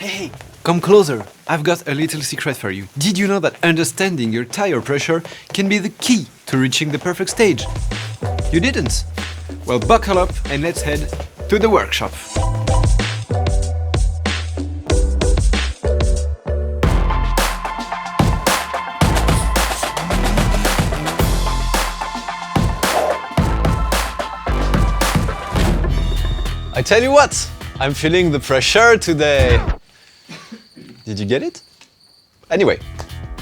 Hey, come closer. I've got a little secret for you. Did you know that understanding your tire pressure can be the key to reaching the perfect stage? You didn't? Well, buckle up and let's head to the workshop. I tell you what, I'm feeling the pressure today. Did you get it? Anyway,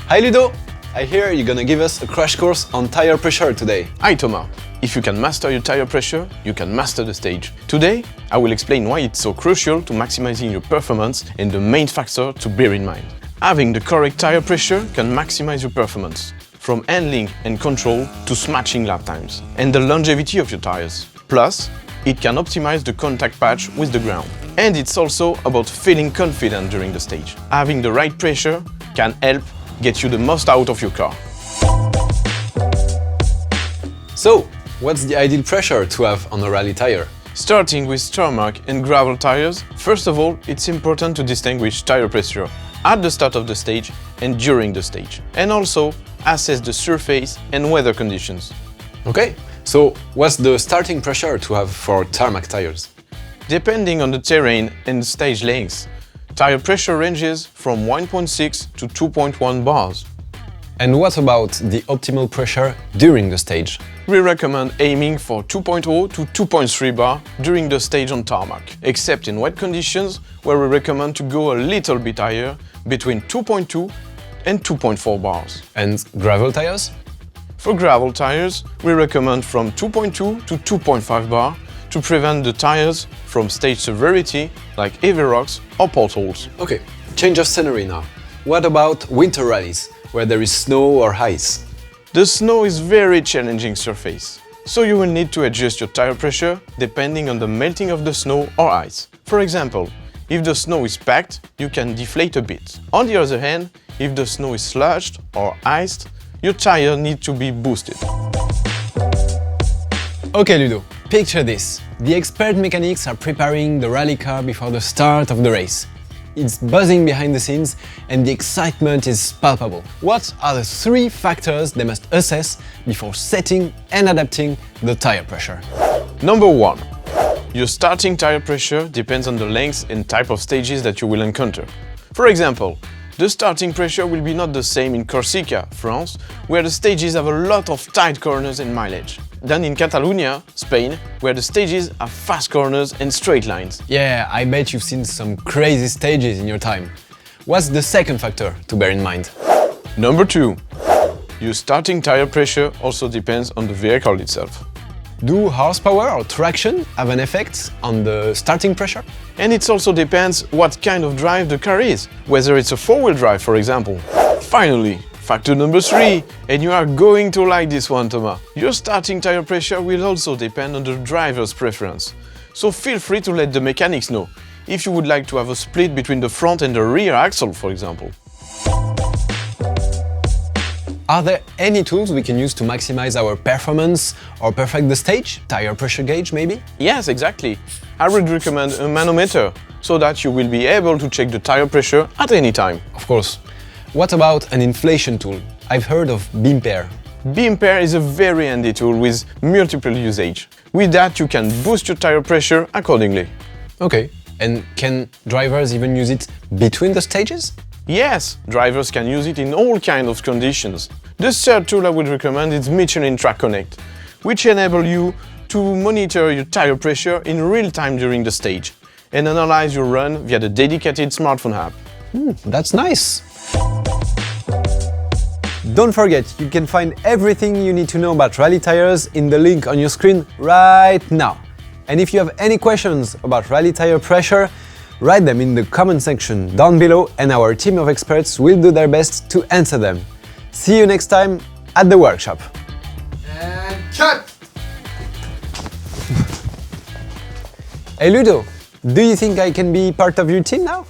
hi Ludo! I hear you're gonna give us a crash course on tire pressure today. Hi Thomas! If you can master your tire pressure, you can master the stage. Today, I will explain why it's so crucial to maximizing your performance and the main factor to bear in mind. Having the correct tire pressure can maximize your performance, from handling and control to smashing lap times, and the longevity of your tires. Plus, it can optimize the contact patch with the ground. And it's also about feeling confident during the stage. Having the right pressure can help get you the most out of your car. So, what's the ideal pressure to have on a rally tire? Starting with tarmac and gravel tires, first of all, it's important to distinguish tire pressure at the start of the stage and during the stage, and also assess the surface and weather conditions. Okay, so what's the starting pressure to have for tarmac tires? Depending on the terrain and stage length, tire pressure ranges from 1.6 to 2.1 bars. And what about the optimal pressure during the stage? We recommend aiming for 2.0 to 2.3 bar during the stage on tarmac, except in wet conditions where we recommend to go a little bit higher, between 2.2 and 2.4 bars. And gravel tires? For gravel tires, we recommend from 2.2 to 2.5 bar to prevent the tires from stage severity like heavy rocks or potholes. Okay, change of scenery now. What about winter rallies, where there is snow or ice? The snow is very challenging surface, so you will need to adjust your tire pressure depending on the melting of the snow or ice. For example, if the snow is packed, you can deflate a bit. On the other hand, if the snow is slushed or iced, your tire needs to be boosted. Okay Ludo, picture this. The expert mechanics are preparing the rally car before the start of the race. It's buzzing behind the scenes and the excitement is palpable. What are the 3 factors they must assess before setting and adapting the tire pressure? Number 1. Your starting tire pressure depends on the length and type of stages that you will encounter. For example, the starting pressure will be not the same in Corsica, France, where the stages have a lot of tight corners and mileage, than in Catalonia, Spain, where the stages have fast corners and straight lines. Yeah, I bet you've seen some crazy stages in your time. What's the second factor to bear in mind? Number 2. Your starting tire pressure also depends on the vehicle itself. Do horsepower or traction have an effect on the starting pressure? And it also depends what kind of drive the car is, whether it's a 4-wheel drive, for example. Finally, factor number 3, and you are going to like this one, Thomas. Your starting tire pressure will also depend on the driver's preference. So feel free to let the mechanics know if you would like to have a split between the front and the rear axle, for example. Are there any tools we can use to maximize our performance or perfect the stage? Tire pressure gauge, maybe? Yes, exactly. I would recommend a manometer, so that you will be able to check the tire pressure at any time. Of course. What about an inflation tool? I've heard of BeamPair. BeamPair is a very handy tool with multiple usage. With that, you can boost your tire pressure accordingly. Okay. And can drivers even use it between the stages? Yes, drivers can use it in all kinds of conditions. The third tool I would recommend is Michelin Track Connect, which enables you to monitor your tire pressure in real time during the stage and analyze your run via the dedicated smartphone app. That's nice! Don't forget, you can find everything you need to know about rally tires in the link on your screen right now. And if you have any questions about rally tire pressure, write them in the comment section down below and our team of experts will do their best to answer them. See you next time at the workshop. And cut! Hey Ludo, do you think I can be part of your team now?